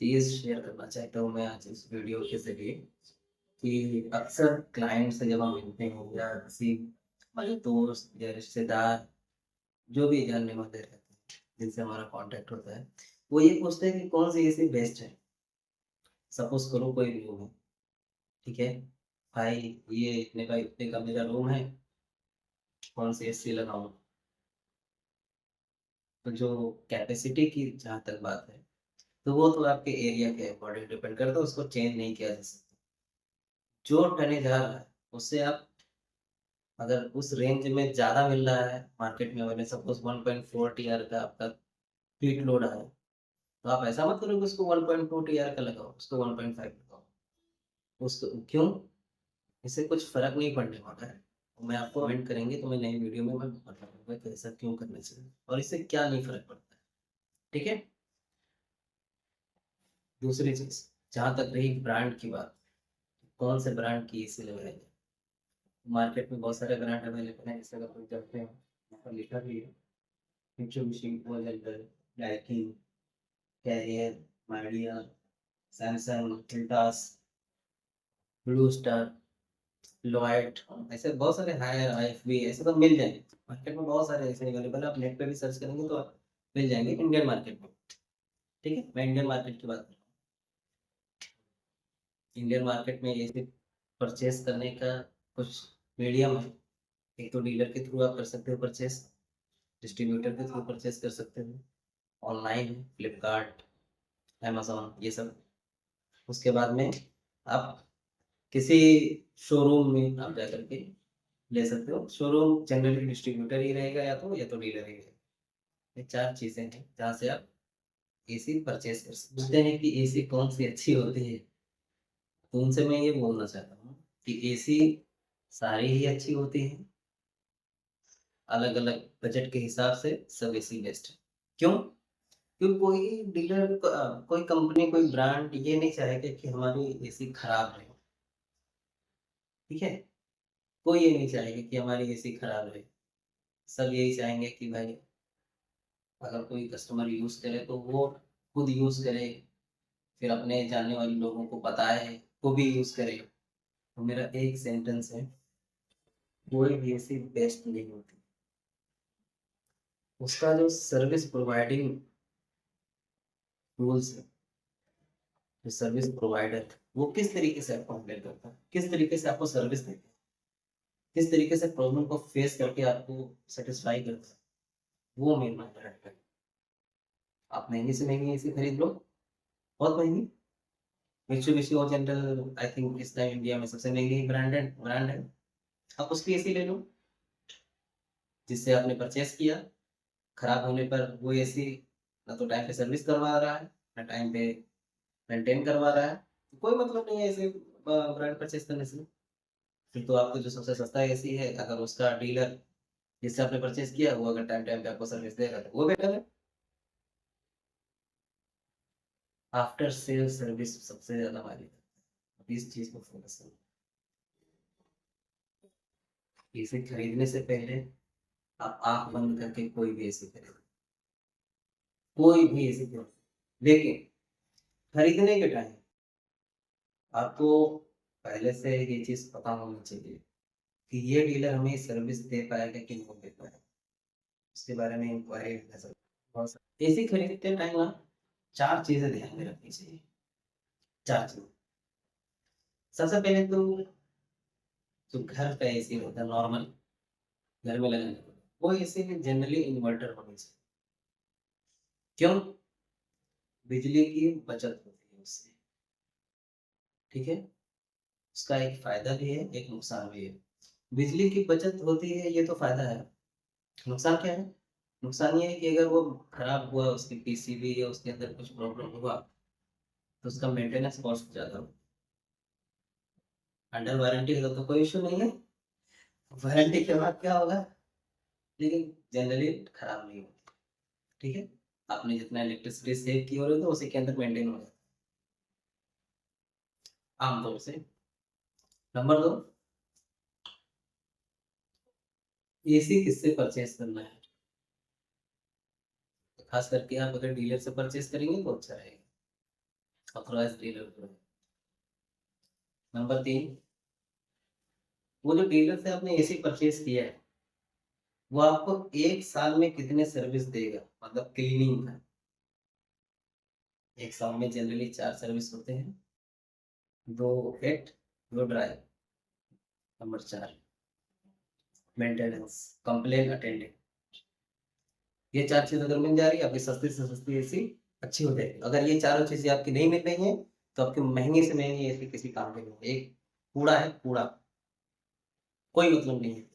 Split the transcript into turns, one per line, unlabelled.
चीज़ share करना चाहता हूँ मैं आज इस वीडियो के ज़रिए कि अक्सर क्लाइंट से जब हम मिलते हैं या किसी हमारे दोस्त या रिश्तेदार जो भी जानने वाले रहते हैं, जिनसे हमारा कॉन्टैक्ट होता है, वो ये पूछते हैं कि कौन-सी एसी बेस्ट है? सपोज़ करो कोई रूम है, ठीक है? भाई ये इतने का इतने का मेरा रूम है, कौन-सी एसी लगाऊँ? तो जो कैपेसिटी की जहाँ तक बात है, तो वो तो आपके एरिया के अकॉर्डिंग डिपेंड करता है, उसको चेंज नहीं किया जा सकता। जो टने जा रहा है, उससे आप अगर उस रेंज में ज़्यादा मिल रहा है मार्केट में अवेलेबल सपोज़ 1.4 टीआर का आपका पीक लोड है, तो आप ऐसा मत करो कि उसको 1.2 टीआर का लगाओ, उसको 1.5 लगाओ। उसको क्यों? इससे कुछ फ़र्क नहीं पड़ने वाला है। मैं आपको कमेंट करेंगे तो मैं नई वीडियो में मैं बताऊँगा कि ऐसा क्यों करना चाहिए और इससे क्या नहीं फ़र्क पड़ता है। ठीक है? दूसरी चीज़, जहाँ तक रही ब्रांड की बात, कौन से ब्रांड की एसी लगाई जाए? मार्केट में बहुत सारे ब्रांड अवेलेबल हैं, जैसे अगर कोई जानते हो, यहाँ पर लिखा भी है, Mitsubishi, Oriental, Daikin, Carrier, Midea, Samsung, Voltas, Blue Star, Lloyd, ऐसे बहुत सारे हायर, आईएफबी ऐसे तो मिल जाएँगे। मार्केट में बहुत सारे ऐसे अवेलेबल है, आप नेट पे भी सर्च करेंगे तो आप मिल जाएँगे इंडियन मार्केट में। ठीक है? मैं इंडियन मार्केट की बात कर रहा हूँ। इंडियन मार्केट में एसी परचेज़ करने का कुछ मीडियम है। एक तो डीलर के थ्रू आप कर सकते हो परचेज़, डिस्ट्रीब्यूटर के थ्रू परचेज़ कर सकते हो, ऑनलाइन है, फ्लिपकार्ट, अमेज़न ये सब। उसके बाद में आप किसी शोरूम में आप जाकर के ले सकते हो। शोरूम जनरली डिस्ट्रीब्यूटर ही रहेगा या तो डीलर ही रहेगा। ये 4 चीज़ें हैं जहाँ से आप एसी परचेज़ कर सकते हैं। पूछते हैं कि एसी कौन-सी अच्छी होती है? तो उनसे मैं ये बोलना चाहता हूँ कि एसी सारी ही अच्छी होती हैं, अलग-अलग बजट के हिसाब से सब एसी बेस्ट है। क्यों? क्योंकि कोई डीलर कोई कंपनी, कोई ब्रांड ये नहीं चाहेगा कि हमारी एसी खराब रहे, ठीक है? कोई ये नहीं चाहेगा कि हमारी एसी खराब रहे। सब यही चाहेंगे कि भाई अगर कोई कस्टमर यूज़ करे तो वो खुद यूज़ करे, फिर अपने जानने वाले लोगों को बताए, वो भी यूज़ करे। तो मेरा एक सेंटेंस है, कोई भी एसी बेस्ट नहीं होती। उसका जो सर्विस प्रोवाइडिंग रूल्स है, जो सर्विस प्रोवाइडर वो किस तरीके से आपको हैंडल करता है, किस तरीके से आपको सर्विस देता है, किस तरीके से प्रॉब्लम को फेस करके आपको सैटिस्फाई करता है, वो मेन मैटर है। आप महँगी से महँगी एसी खरीद लो, बहुत महँगी, मित्सुबिशी ओरिएंटल आई थिंक इस टाइम इंडिया में सबसे महँगी ब्रांड है। आप उसकी एसी ले लो, जिससे आपने परचेज़ किया, खराब होने पर वो एसी ना तो टाइम पे सर्विस करवा रहा है, ना टाइम पे मेंटेन करवा रहा है। तो कोई मतलब नहीं है ऐसे ब्रांड परचेज़ करने से। फिर तो आपको जो सबसे सस्ता एसी है, अगर उसका डीलर जिससे आपने परचेज़ किया, वो अगर टाइम-टाइम पे आपको सर्विस दे रहा है, तो वो बेटर है। आफ्टर सेल सर्विस सबसे ज़्यादा मायने रखता है। अब इस चीज़ को फ़ोकस करो। एसी खरीदने से पहले आप आँख बंद करके कोई भी एसी खरीदें, कोई भी एसी खरीदें। लेकिन खरीदने के टाइम आपको पहले से ये चीज़ पता होनी चाहिए कि ये डीलर हमें सर्विस दे पाएगा कि नहीं दे पाएगा। उसके बारे में इंक्वायरी करना चाहिए। बहुत सा एसी खरीदते टाइम ना 4 चीज़ें ध्यान में रखनी चाहिए, 4 चीज़। सबसे पहले तो जो घर का एसी होता है नॉर्मल, घर में लगाने वाला, वो एसी में जनरली इन्वर्टर होनी चाहिए। क्यों? बिजली की बचत होती है उससे, ठीक है? उसका एक फ़ायदा भी है, एक नुकसान भी है। बिजली की बचत होती है ये तो फ़ायदा है। नुकसान क्या है? नुकसान ये है कि अगर वो खराब हुआ, उसकी पीसीबी या उसके अंदर कुछ प्रॉब्लम हुआ, तो उसका मेंटेनेंस कॉस्ट ज़्यादा हो। अंडर वारंटी है तो कोई इश्यू नहीं है, वारंटी के बाद क्या होगा? लेकिन जनरली खराब नहीं होती, ठीक है? आपने जितना इलेक्ट्रिसिटी सेव की हो रही है तो उसी के अंदर मेंटेन हो जाता है, आम तौर से। नंबर 2, एसी किससे परचेज़ करना है? खास करके आप अगर डीलर से परचेज़ करेंगे तो अच्छा रहेगा। ऑथराइज डीलर को है। नंबर 3, वो जो डीलर से आपने एसी परचेज किया है वो आपको 1 साल में कितने सर्विस देगा, मतलब क्लीनिंग का। 1 साल में जनरली 4 सर्विस होते हैं, 2 wet, 2 dry. Number 4, maintenance, complain attending. ये 4 चीज अगर मिल जा रही है आपकी सस्ती से सस्ती एसी अच्छी हो जाएगी। अगर ये चारों चीजें आपकी नहीं मिल रही हैं तो आपकी महंगी से महंगी एसी किसी काम की नहीं है। एक कूड़ा है, कूड़ा, कोई मतलब नहीं है।